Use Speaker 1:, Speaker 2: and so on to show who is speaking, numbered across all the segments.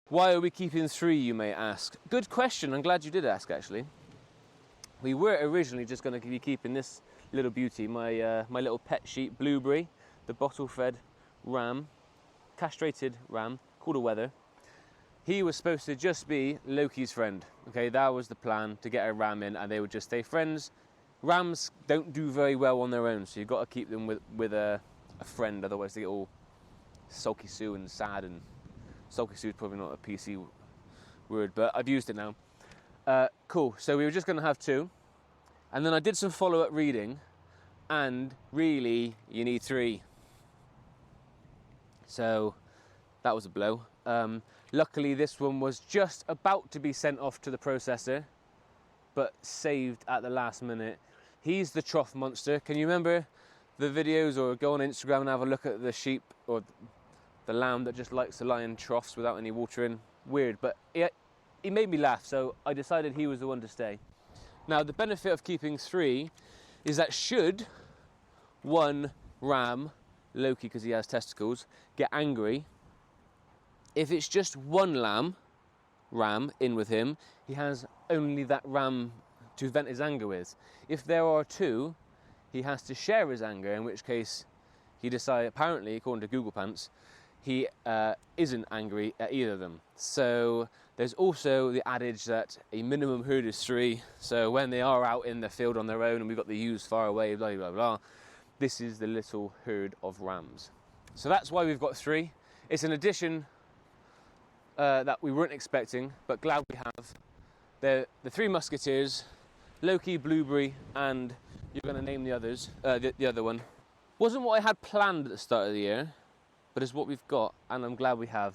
Speaker 1: Why are we keeping 3, you may ask? Good question, I'm glad you did ask actually. We were originally just going to be keeping this little beauty, my little pet sheep, Blueberry, the bottle-fed ram, castrated ram, called a Wether. He was supposed to just be Loki's friend, okay? That was the plan, to get a ram in and they would just stay friends. Rams don't do very well on their own, so you've got to keep them with a friend, otherwise they get all sulky Sue and sad, and sulky Sue is probably not a PC word, but I've used it now. Cool, so we were just going to have 2, and then I did some follow-up reading, and really, you need 3. So, that was a blow. Luckily, this one was just about to be sent off to the processor, but saved at the last minute. He's the trough monster. Can you remember the videos, or go on Instagram and have a look at the sheep, or the lamb that just likes to lie in troughs without any water in? Weird, but he made me laugh, so I decided he was the one to stay. Now, the benefit of keeping 3 is that should one ram, Loki, because he has testicles, get angry, if it's just one ram in with him, he has only that ram to vent his anger with. If there are 2, he has to share his anger, in which case he decided, apparently, according to Google Pants, he isn't angry at either of them. So there's also the adage that a minimum herd is 3. So when they are out in the field on their own and we've got the ewes far away, blah, blah, blah, this is the little herd of rams. So that's why we've got 3. It's an addition that we weren't expecting, but glad we have. They're the 3 musketeers, Loki, Blueberry, and you're going to name the others, the other one. Wasn't what I had planned at the start of the year, but it's what we've got, and I'm glad we have.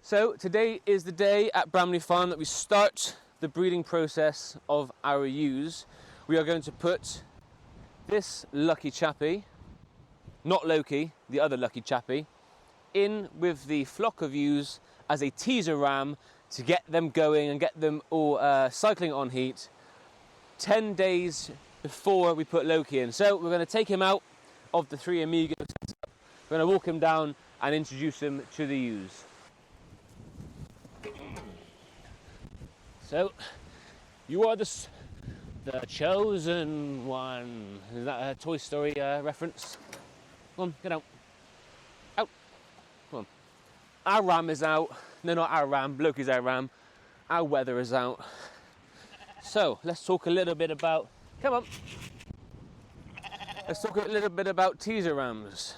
Speaker 1: So today is the day at Bramley Farm that we start the breeding process of our ewes. We are going to put this lucky chappie, not Loki, the other lucky chappie, in with the flock of ewes as a teaser ram to get them going and get them all cycling on heat 10 days before we put Loki in. So we're going to take him out of the 3 amigos. We're going to walk him down and introduce him to the ewes. So, you are the chosen one. Is that a Toy Story reference? Come on, get out. Out. Come on. Our ram is out. No, not our ram. Loki's our ram. Our Wether is out. So, let's talk a little bit about... Come on. Let's talk a little bit about teaser rams.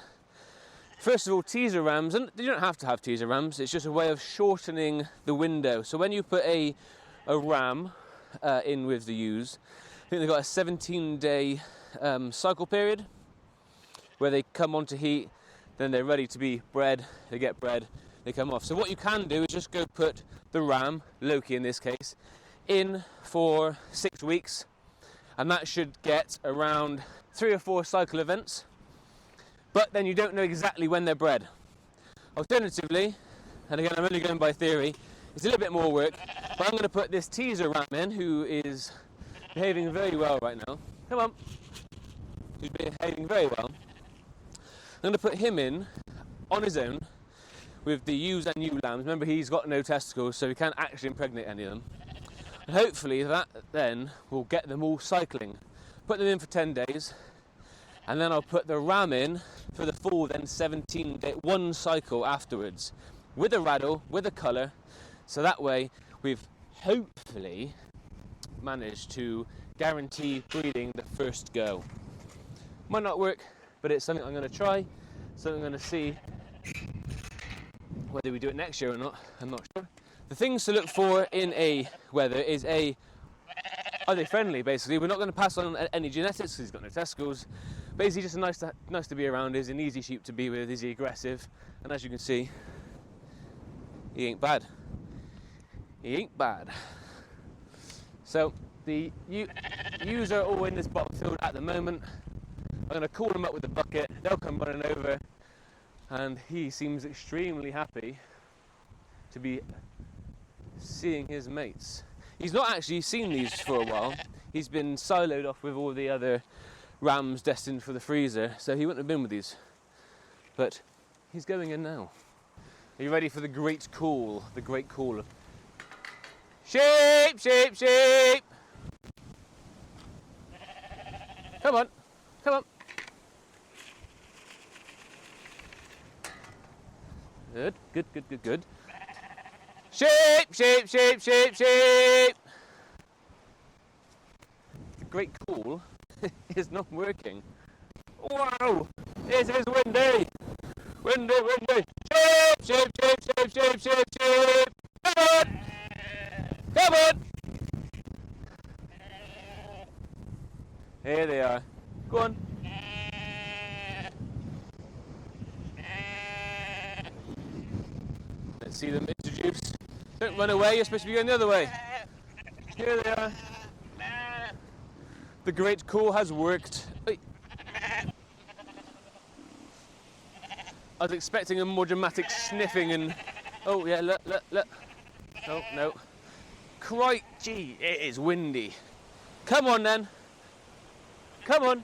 Speaker 1: First of all, teaser rams, and you don't have to have teaser rams, it's just a way of shortening the window. So when you put a ram in with the ewes, I think they've got a 17-day cycle period where they come onto heat, then they're ready to be bred, they get bred, they come off. So what you can do is just go put the ram, Loki in this case, in for 6 weeks, and that should get around 3 or 4 cycle events. But then you don't know exactly when they're bred. Alternatively, and again I'm only going by theory, it's a little bit more work, but I'm going to put this teaser ram in, who is behaving very well right now. Come on. He's behaving very well. I'm going to put him in on his own with the ewes and ewe lambs. Remember, he's got no testicles, so he can't actually impregnate any of them. And hopefully that then will get them all cycling. Put them in for 10 days. And then I'll put the ram in for the full then 17-day, 1 cycle afterwards, with a raddle, with a colour, so that way we've hopefully managed to guarantee breeding the first go. Might not work, but it's something I'm going to try, so I'm going to see whether we do it next year or not. I'm not sure. The things to look for in a Wether is are they friendly, basically? We're not going to pass on any genetics because he's got no testicles. Basically, just nice to be around. He's an easy sheep to be with. Is he aggressive? And as you can see, he ain't bad. He ain't bad. So the ewes are all in this bottom field at the moment. I'm going to call them up with the bucket. They'll come running over, and he seems extremely happy to be seeing his mates. He's not actually seen these for a while. He's been siloed off with all the other rams destined for the freezer, so he wouldn't have been with these. But he's going in now. Are you ready for the great call? The great call. Sheep, sheep, sheep! Come on, come on. Good, good, good, good, good. Sheep, sheep, sheep, sheep, sheep! The great call is not working. Wow! This is windy! Windy, windy! Sheep, sheep, sheep, sheep, sheep, sheep, sheep! Come on! Come on! Here they are. Go on. Let's see them introduced. Don't run away, you're supposed to be going the other way. Here they are. The great call has worked. Oi. I was expecting a more dramatic sniffing and... Oh yeah, look, look, look. Oh, no. Crikey, it is windy. Come on then. Come on.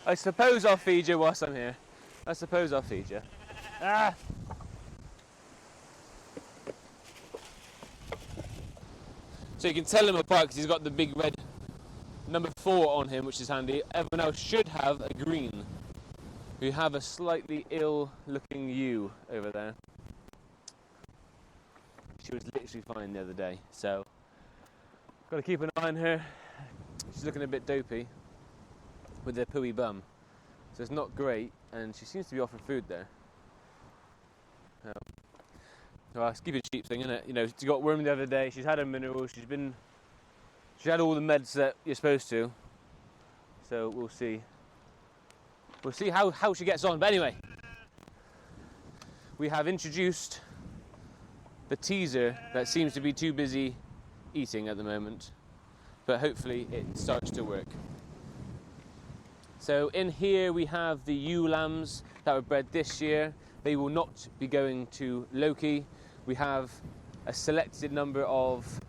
Speaker 1: I suppose I'll feed you whilst I'm here. I suppose I'll feed you. Ah! So you can tell him apart because he's got the big red number 4 on him, which is handy. Everyone else should have a green. We have a slightly ill-looking ewe over there. She was literally fine the other day, so got to keep an eye on her. She's looking a bit dopey with her pooey bum, so it's not great, and she seems to be offered food there. Well, it's keeping sheep thing, isn't it? You know, she got worm the other day. She's had her minerals. She had all the meds that you're supposed to. So we'll see. We'll see how she gets on. But anyway, we have introduced the teaser that seems to be too busy eating at the moment, but hopefully it starts to work. So in here we have the ewe lambs that were bred this year. They will not be going to Loki. We have a selected number of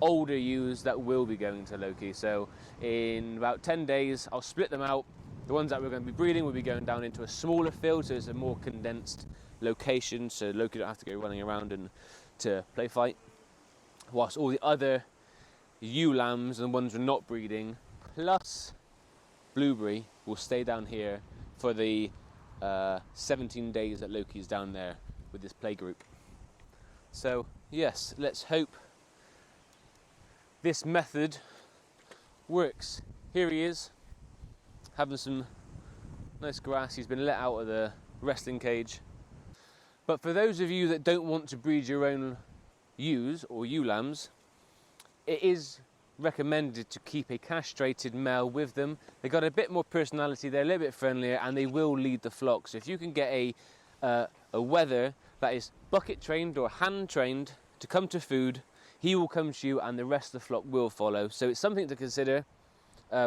Speaker 1: older ewes that will be going to Loki. So in about 10 days, I'll split them out. The ones that we're going to be breeding will be going down into a smaller field, so it's a more condensed location, so Loki don't have to go running around and to play fight. Whilst all the other ewe lambs and the ones we're not breeding, plus Blueberry, will stay down here for the 17 days that Loki's down there with this play group. So yes, let's hope this method works. Here he is, having some nice grass. He's been let out of the wrestling cage. But for those of you that don't want to breed your own ewes or ewe lambs, it is recommended to keep a castrated male with them. They've got a bit more personality, they're a little bit friendlier, and they will lead the flock. So if you can get a Wether that is bucket trained or hand trained to come to food, he will come to you and the rest of the flock will follow. So it's something to consider.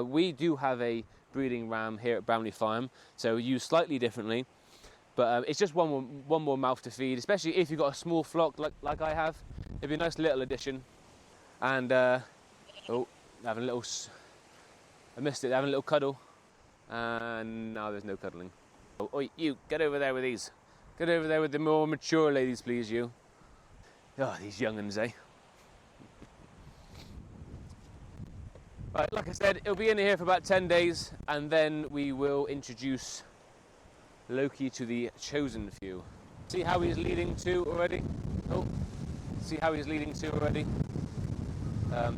Speaker 1: We do have a breeding ram here at Bramley Farm, so used slightly differently, but it's just one more mouth to feed, especially if you've got a small flock like I have. It'd be a nice little addition. And oh, having a little, I missed it, having a little cuddle, and now there's no cuddling. Oh, oi, you, get over there with these. Get over there with the more mature ladies, please, you. Oh, these young'uns, eh? Right, like I said, it'll be in here for about 10 days, and then we will introduce Loki to the chosen few. See how he's leading to already? Oh, see how he's leading to already?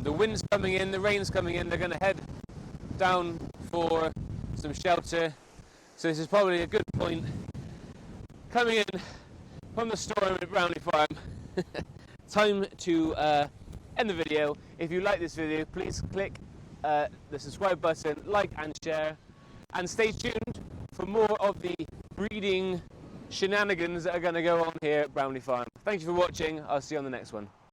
Speaker 1: The wind's coming in, the rain's coming in, they're going to head down for some shelter. So this is probably a good point. Coming in from the storm at Brownlee Farm. Time to end the video. If you like this video, please click the subscribe button, like and share. And stay tuned for more of the breeding shenanigans that are going to go on here at Brownlee Farm. Thank you for watching. I'll see you on the next one.